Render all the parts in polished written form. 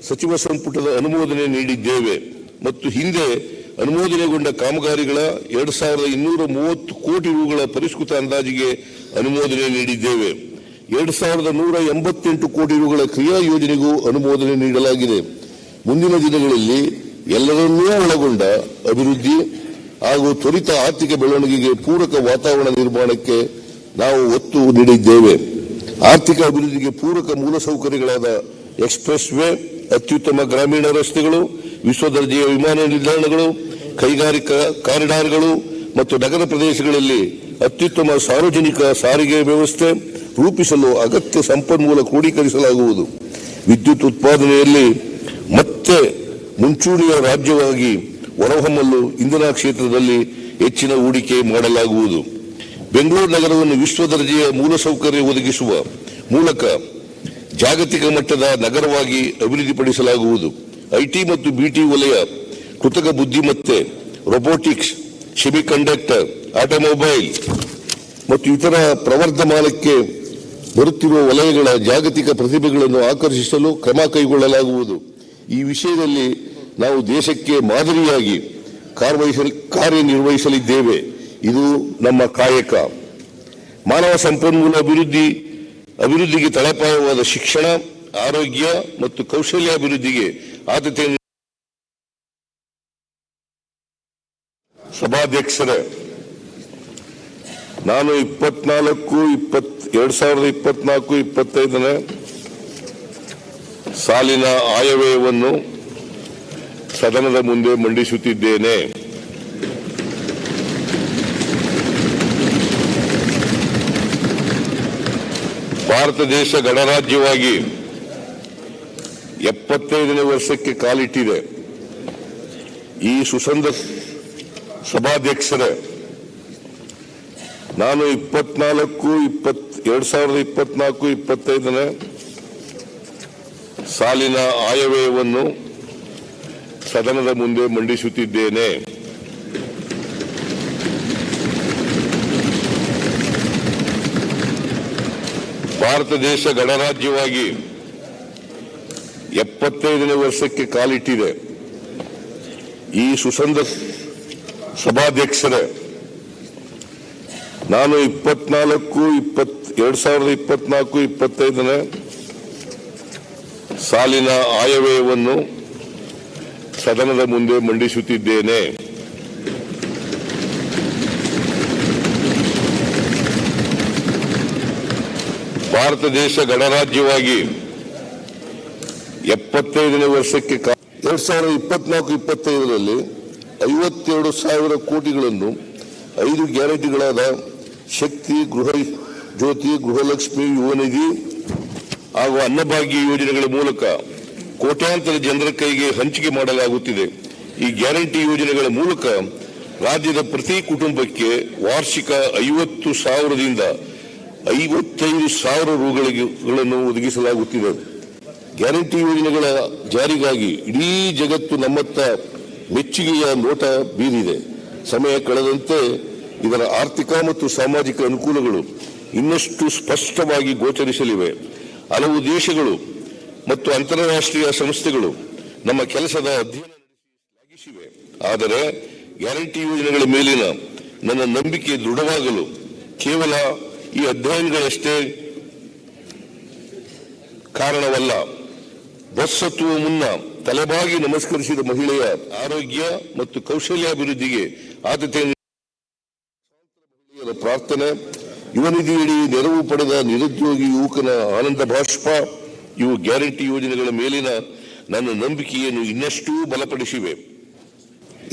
ಸಚಿವ ಸಂಪುಟದ ಅನುಮೋದನೆ ನೀಡಿದ್ದೇವೆ ಮತ್ತು ಹಿಂದೆ ಅನುಮೋದನೆಗೊಂಡ ಕಾಮಗಾರಿಗಳ 2230 ಕೋಟಿ ರುಗಳ ಪರಿಷ್ಕೃತ ಅಂದಾಜಿಗೆ ಅನುಮೋದನೆ ನೀಡಿದ್ದೇವೆ. 2188 ಕೋಟಿ ರುಗಳ ಕ್ರಿಯಾ ಯೋಜನೆಗೂ ಅನುಮೋದನೆ ನೀಡಲಾಗಿದೆ. ಮುಂದಿನ ದಿನಗಳಲ್ಲಿ ಎಲ್ಲರನ್ನೂ ಒಳಗೊಂಡ ಅಭಿವೃದ್ಧಿ ಹಾಗೂ ತ್ವರಿತ ಆರ್ಥಿಕ ಬೆಳವಣಿಗೆಗೆ ಪೂರಕ ವಾತಾವರಣ ನಿರ್ಮಾಣಕ್ಕೆ ನಾವು ಒತ್ತು ನೀಡಿದ್ದೇವೆ. ಆರ್ಥಿಕ ಅಭಿವೃದ್ಧಿಗೆ ಪೂರಕ ಮೂಲಸೌಕರ್ಯಗಳಾದ ಎಕ್ಸ್ಪ್ರೆಸ್ ವೇ, ಅತ್ಯುತ್ತಮ ಗ್ರಾಮೀಣ ರಸ್ತೆಗಳು, ವಿಶ್ವದರ್ಜೆಯ ವಿಮಾನ ನಿಲ್ದಾಣಗಳು, ಕೈಗಾರಿಕಾ ಕಾರಿಡಾರ್ಗಳು ಮತ್ತು ನಗರ ಪ್ರದೇಶಗಳಲ್ಲಿ ಅತ್ಯುತ್ತಮ ಸಾರ್ವಜನಿಕ ಸಾರಿಗೆ ವ್ಯವಸ್ಥೆ ರೂಪಿಸಲು ಅಗತ್ಯ ಸಂಪನ್ಮೂಲ ಕ್ರೋಢೀಕರಿಸಲಾಗುವುದು. ವಿದ್ಯುತ್ ಉತ್ಪಾದನೆಯಲ್ಲಿ ಮತ್ತೆ ಮುಂಚೂಣಿಯ ರಾಜ್ಯವಾಗಿ ಹೊರಹೊಮ್ಮಲು ಇಂಧನ ಕ್ಷೇತ್ರದಲ್ಲಿ ಹೆಚ್ಚಿನ ಹೂಡಿಕೆ ಮಾಡಲಾಗುವುದು. ಬೆಂಗಳೂರು ನಗರವನ್ನು ವಿಶ್ವದರ್ಜೆಯ ಮೂಲಸೌಕರ್ಯ ಒದಗಿಸುವ ಮೂಲಕ ಜಾಗತಿಕ ಮಟ್ಟದ ನಗರವಾಗಿ ಅಭಿವೃದ್ಧಿಪಡಿಸಲಾಗುವುದು. ಐಟಿ ಮತ್ತು ಬಿಟಿ ವಲಯ, ಕೃತಕ ಬುದ್ಧಿಮತ್ತೆ, ರೊಬೋಟಿಕ್ಸ್, ಸೆಮಿಕಂಡಕ್ಟರ್, ಆಟೋಮೊಬೈಲ್ ಮತ್ತು ಇತರ ಪ್ರವರ್ಧಮಾನಕ್ಕೆ ಬರುತ್ತಿರುವ ವಲಯಗಳ ಜಾಗತಿಕ ಪ್ರತಿಭೆಗಳನ್ನು ಆಕರ್ಷಿಸಲು ಕ್ರಮ ಕೈಗೊಳ್ಳಲಾಗುವುದು. ಈ ವಿಷಯದಲ್ಲಿ ನಾವು ದೇಶಕ್ಕೆ ಮಾದರಿಯಾಗಿ ಕಾರ್ಯನಿರ್ವಹಿಸಲಿದ್ದೇವೆ. ಇದು ನಮ್ಮ ಕಾಯಕ. ಮಾನವ ಸಂಪನ್ಮೂಲ ಅಭಿವೃದ್ಧಿಗೆ ತಳಪಾಯವಾದ ಶಿಕ್ಷಣ, ಆರೋಗ್ಯ ಮತ್ತು ಕೌಶಲ್ಯಾಭಿವೃದ್ಧಿಗೆ ಆದ್ಯತೆ. ಸಭಾಧ್ಯಕ್ಷರೇ, ನಾನು 2024-25 ಸಾಲಿನ ಆಯವ್ಯಯವನ್ನು ಸದನದ ಮುಂದೆ ಮಂಡಿಸುತ್ತಿದ್ದೇನೆ. ಭಾರತ ದೇಶ ಗಣರಾಜ್ಯವಾಗಿ 75ನೇ ವರ್ಷಕ್ಕೆ ಕಾಲಿಟ್ಟಿದೆ. ಈ ಸುಸಂದ ಸಭಾಧ್ಯಕ್ಷರೇ, ನಾನು 2024-25 ಸಾಲಿನ ಆಯವ್ಯಯವನ್ನು ಸದನದ ಮುಂದೆ ಮಂಡಿಸುತ್ತಿದ್ದೇನೆ. ಭಾರತ ದೇಶ ಗಣರಾಜ್ಯವಾಗಿ 75ನೇ ವರ್ಷಕ್ಕೆ ಕಾಲಿಟ್ಟಿದೆ. ಈ ಸುಸಂದ ಸಭಾಧ್ಯಕ್ಷರೇ, ನಾನು 2024-25 ಸಾಲಿನ ಆಯವ್ಯಯವನ್ನು ಸದನದ ಮುಂದೆ ಮಂಡಿಸುತ್ತಿದ್ದೇನೆ. ಭಾರತ ದೇಶ ಗಣರಾಜ್ಯವಾಗಿ 75ನೇ ವರ್ಷಕ್ಕೆ 2024-25ರಲ್ಲಿ 52,000 ಕೋಟಿಗಳನ್ನು 5 ಗ್ಯಾರಂಟಿಗಳಾದ ಶಕ್ತಿ, ಗೃಹ ಜ್ಯೋತಿ, ಗೃಹಲಕ್ಷ್ಮಿ, ಯುವನಿಧಿ ಹಾಗೂ ಅನ್ನಭಾಗ್ಯ ಯೋಜನೆಗಳ ಮೂಲಕ ಕೋಟ್ಯಾಂತರ ಜನರ ಕೈಗೆ ಹಂಚಿಕೆ ಮಾಡಲಾಗುತ್ತಿದೆ. ಈ ಗ್ಯಾರಂಟಿ ಯೋಜನೆಗಳ ಮೂಲಕ ರಾಜ್ಯದ ಪ್ರತಿ ಕುಟುಂಬಕ್ಕೆ ವಾರ್ಷಿಕ 50,000ದಿಂದ 55,000 ರೂಗಳನ್ನು ಒದಗಿಸಲಾಗುತ್ತಿದೆ. ಗ್ಯಾರಂಟಿ ಯೋಜನೆಗಳ ಜಾರಿಗಾಗಿ ಇಡೀ ಜಗತ್ತು ನಮ್ಮತ್ತ ಮೆಚ್ಚುಗೆಯ ನೋಟ ಬೀರಿದೆ. ಸಮಯ ಕಳೆದಂತೆ ಇದರ ಆರ್ಥಿಕ ಮತ್ತು ಸಾಮಾಜಿಕ ಅನುಕೂಲಗಳು ಇನ್ನಷ್ಟು ಸ್ಪಷ್ಟವಾಗಿ ಗೋಚರಿಸಲಿವೆ. ಹಲವು ದೇಶಗಳು ಮತ್ತು ಅಂತಾರಾಷ್ಟ್ರೀಯ ಸಂಸ್ಥೆಗಳು ನಮ್ಮ ಕೆಲಸದ ಅಧ್ಯಯನ ನಡೆಸಿವೆ. ಆದರೆ ಗ್ಯಾರಂಟಿ ಯೋಜನೆಗಳ ಮೇಲಿನ ನನ್ನ ನಂಬಿಕೆ ದೃಢವಾಗಲು ಕೇವಲ ಈ ಅಧ್ಯಯನಗಳಷ್ಟೇ ಕಾರಣವಲ್ಲ. ಬಸ್ ಹತ್ತುವ ಮುನ್ನ ತಲೆಬಾಗಿ ನಮಸ್ಕರಿಸಿದ ಮಹಿಳೆಯ ಆರೋಗ್ಯ ಮತ್ತು ಕೌಶಲ್ಯಾಭಿವೃದ್ಧಿಗೆ ಆದ್ಯತೆ ಮಹಿಳೆಯರ ಪ್ರಾರ್ಥನೆ, ಯುವನಿಧಿಯಡಿ ನೆರವು ಪಡೆದ ನಿರುದ್ಯೋಗಿ ಯುವಕನ ಆನಂದ ಬಾಷ್ಪ ಇವು ಗ್ಯಾರಂಟಿ ಯೋಜನೆಗಳ ಮೇಲಿನ ನನ್ನ ನಂಬಿಕೆಯನ್ನು ಇನ್ನಷ್ಟೂ ಬಲಪಡಿಸಿವೆ.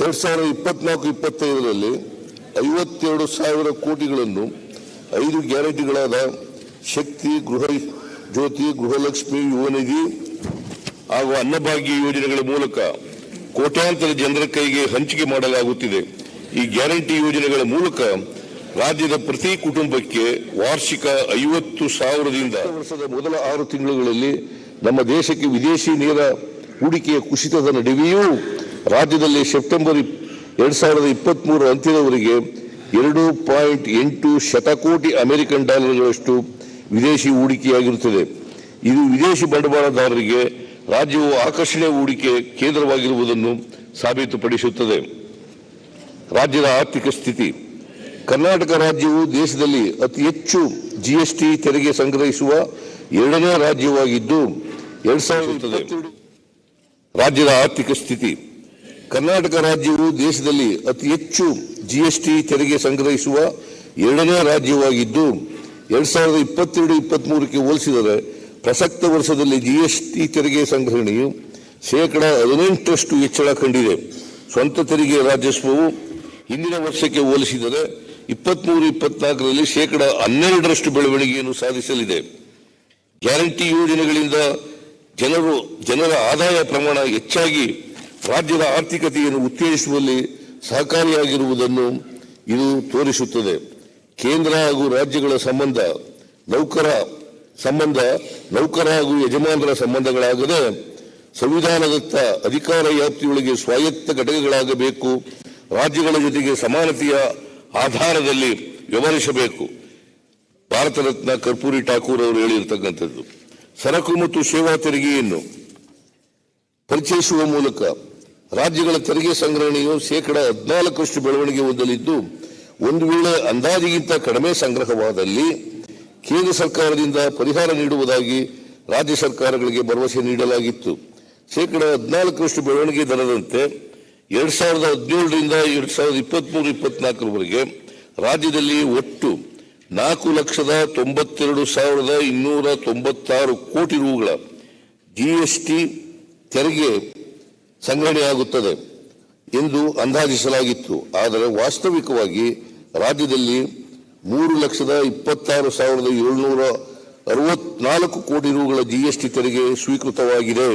2024-25ರಲ್ಲಿ 52,000 ಕೋಟಿಗಳನ್ನು 5 ಗ್ಯಾರಂಟಿಗಳಾದ ಶಕ್ತಿ, ಗೃಹ ಜ್ಯೋತಿ, ಗೃಹಲಕ್ಷ್ಮಿ, ಯುವನಿಧಿ ಹಾಗೂ ಅನ್ನಭಾಗ್ಯ ಯೋಜನೆಗಳ ಮೂಲಕ ಕೋಟ್ಯಾಂತರ ಜನರ ಕೈಗೆ ಹಂಚಿಕೆ ಮಾಡಲಾಗುತ್ತಿದೆ. ಈ ಗ್ಯಾರಂಟಿ ಯೋಜನೆಗಳ ಮೂಲಕ ರಾಜ್ಯದ ಪ್ರತಿ ಕುಟುಂಬಕ್ಕೆ ವಾರ್ಷಿಕ 50,000ದಿಂದ ವರ್ಷದ ಮೊದಲ 6 ತಿಂಗಳುಗಳಲ್ಲಿ ನಮ್ಮ ದೇಶಕ್ಕೆ ವಿದೇಶಿ ನೇರ ಹೂಡಿಕೆಯ ಕುಸಿತದ ನಡುವೆಯೂ ರಾಜ್ಯದಲ್ಲಿ ಸೆಪ್ಟೆಂಬರ್ 2023 ಅಂತ್ಯದವರೆಗೆ 2.8 ಶತಕೋಟಿ $ಅಮೆರಿಕನ್ ವಿದೇಶಿ ಹೂಡಿಕೆಯಾಗಿರುತ್ತದೆ. ಇದು ವಿದೇಶಿ ಬಂಡವಾಳದಾರರಿಗೆ ರಾಜ್ಯವು ಆಕರ್ಷಣೆ ಹೂಡಿಕೆ ಕೇಂದ್ರವಾಗಿರುವುದನ್ನು ಸಾಬೀತುಪಡಿಸುತ್ತದೆ. ರಾಜ್ಯದ ಆರ್ಥಿಕ ಸ್ಥಿತಿ. ಕರ್ನಾಟಕ ರಾಜ್ಯವು ದೇಶದಲ್ಲಿ ಅತಿ ಹೆಚ್ಚು ಜಿಎಸ್ಟಿ ತೆರಿಗೆ ಸಂಗ್ರಹಿಸುವ ಎರಡನೇ ರಾಜ್ಯವಾಗಿದ್ದು 2022 ರಾಜ್ಯದ ಆರ್ಥಿಕ ಸ್ಥಿತಿ. ಕರ್ನಾಟಕ ರಾಜ್ಯವು ದೇಶದಲ್ಲಿ ಅತಿ ಹೆಚ್ಚು ಜಿಎಸ್ಟಿ ತೆರಿಗೆ ಸಂಗ್ರಹಿಸುವ ಎರಡನೇ ರಾಜ್ಯವಾಗಿದ್ದು 2022-23ಕ್ಕೆ ಹೋಲಿಸಿದರೆ ಪ್ರಸಕ್ತ ವರ್ಷದಲ್ಲಿ ಜಿಎಸ್ಟಿ ತೆರಿಗೆ ಸಂಗ್ರಹಣೆಯು 18% ಹೆಚ್ಚಳ ಕಂಡಿದೆ. ಸ್ವಂತ ತೆರಿಗೆ ರಾಜಸ್ವವು ಹಿಂದಿನ ವರ್ಷಕ್ಕೆ ಹೋಲಿಸಿದರೆ 23-24ರಲ್ಲಿ 12% ಬೆಳವಣಿಗೆಯನ್ನು ಸಾಧಿಸಲಿದೆ. ಗ್ಯಾರಂಟಿ ಯೋಜನೆಗಳಿಂದ ಜನರ ಆದಾಯ ಪ್ರಮಾಣ ಹೆಚ್ಚಾಗಿ ರಾಜ್ಯದ ಆರ್ಥಿಕತೆಯನ್ನು ಉತ್ತೇಜಿಸುವಲ್ಲಿ ಸಹಕಾರಿಯಾಗಿರುವುದನ್ನು ಇದು ತೋರಿಸುತ್ತದೆ. ಕೇಂದ್ರ ಹಾಗೂ ರಾಜ್ಯಗಳ ಸಂಬಂಧ ನೌಕರ ಹಾಗೂ ಯಜಮಾನರ ಸಂಬಂಧಗಳಾಗದೆ ಸಂವಿಧಾನದತ್ತ ಅಧಿಕಾರ ವ್ಯಾಪ್ತಿಯೊಳಗೆ ಸ್ವಾಯತ್ತ ಘಟಕಗಳಾಗಬೇಕು. ರಾಜ್ಯಗಳ ಜೊತೆಗೆ ಸಮಾನತೆಯ ಆಧಾರದಲ್ಲಿ ವ್ಯವಹರಿಸಬೇಕು. ಭಾರತ ರತ್ನ ಕರ್ಪೂರಿ ಠಾಕೂರ್ ಅವರು ಹೇಳಿರ್ತಕ್ಕಂಥದ್ದು. ಸರಕು ಮತ್ತು ಸೇವಾ ತೆರಿಗೆಯನ್ನು ಪರಿಚಯಿಸುವ ಮೂಲಕ ರಾಜ್ಯಗಳ ತೆರಿಗೆ ಸಂಗ್ರಹಣೆಯು 14% ಬೆಳವಣಿಗೆ ಹೊಂದಲಿದ್ದು, ಒಂದು ವೇಳೆ ಅಂದಾಜಿಗಿಂತ ಕಡಿಮೆ ಸಂಗ್ರಹವಾದಲ್ಲಿ ಕೇಂದ್ರ ಸರ್ಕಾರದಿಂದ ಪರಿಹಾರ ನೀಡುವುದಾಗಿ ರಾಜ್ಯ ಸರ್ಕಾರಗಳಿಗೆ ಭರವಸೆ ನೀಡಲಾಗಿತ್ತು. 14% ಬೆಳವಣಿಗೆ ದರದಂತೆ 2017ರಿಂದ 2023-24ರವರೆಗೆ ರಾಜ್ಯದಲ್ಲಿ ಒಟ್ಟು 4,92,296 ಕೋಟಿ ರೂಗಳ ಜಿಎಸ್ಟಿ ತೆರಿಗೆ ಸಂಗ್ರಹಣೆಯಾಗುತ್ತದೆ ಎಂದು ಅಂದಾಜಿಸಲಾಗಿತ್ತು. ಆದರೆ ವಾಸ್ತವಿಕವಾಗಿ ರಾಜ್ಯದಲ್ಲಿ 3,26,764 ಕೋಟಿ ರೂಗಳ ಜಿಎಸ್ಟಿ ತೆರಿಗೆ ಸ್ವೀಕೃತವಾಗಿದೆ.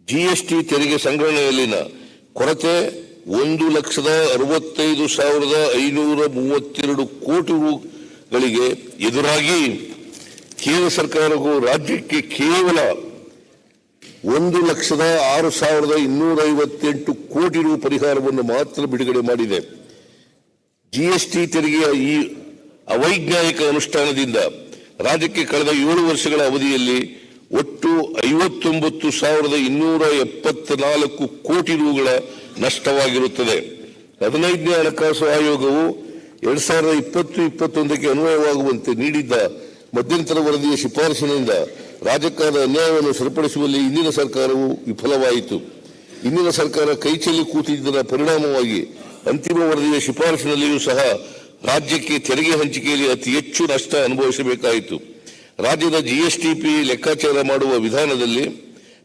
ಜಿಎಸ್ಟಿ ತೆರಿಗೆ ಸಂಗ್ರಹಣೆಯಲ್ಲಿನ ಕೊರತೆ 1,65,532 ಕೋಟಿ ರೂಗಳಿಗೆ ಎದುರಾಗಿ ಕೇಂದ್ರ ಸರ್ಕಾರವು ರಾಜ್ಯಕ್ಕೆ ಕೇವಲ 1,06,258 ಕೋಟಿ ರು ಪರಿಹಾರವನ್ನು ಮಾತ್ರ ಬಿಡುಗಡೆ ಮಾಡಿದೆ. ಜಿಎಸ್ಟಿ ತೆರಿಗೆಯ ಈ ಅವೈಜ್ಞಾನಿಕ ಅನುಷ್ಠಾನದಿಂದ ರಾಜ್ಯಕ್ಕೆ ಕಳೆದ 7 ವರ್ಷಗಳ ಅವಧಿಯಲ್ಲಿ ಒಟ್ಟು 59,274 ಕೋಟಿ ರೂಗಳ ನಷ್ಟವಾಗಿರುತ್ತದೆ. 15ನೇ ಹಣಕಾಸು ಆಯೋಗವು 2020-21ಕ್ಕೆ ಅನ್ವಯವಾಗುವಂತೆ ನೀಡಿದ್ದ ಮಧ್ಯಂತರ ವರದಿಯ ಶಿಫಾರಸಿನಿಂದ ರಾಜ್ಯಕ್ಕಾದ ಅನ್ಯಾಯವನ್ನು ಸರಿಪಡಿಸುವಲ್ಲಿ ಇಂದಿನ ಸರ್ಕಾರವು ವಿಫಲವಾಯಿತು. ಇಂದಿನ ಸರ್ಕಾರ ಕೈಚೆಲ್ಲಿ ಕೂತಿದ್ದರ ಪರಿಣಾಮವಾಗಿ ಅಂತಿಮ ವರದಿಯ ಶಿಫಾರಸಿನಲ್ಲಿಯೂ ಸಹ ರಾಜ್ಯಕ್ಕೆ ತೆರಿಗೆ ಹಂಚಿಕೆಯಲ್ಲಿ ಅತಿ ಹೆಚ್ಚು ನಷ್ಟ ಅನುಭವಿಸಬೇಕಾಯಿತು. ರಾಜ್ಯದ ಜಿಎಸ್ಟಿಪಿ ಲೆಕ್ಕಾಚಾರ ಮಾಡುವ ವಿಧಾನದಲ್ಲಿ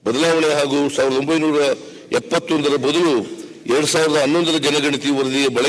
ಬದಲಾವಣೆ ಹಾಗೂ 1971ರ ಬದಲು 2011ರ ಜನಗಣತಿ ವರದಿಯ ಬಳಕೆ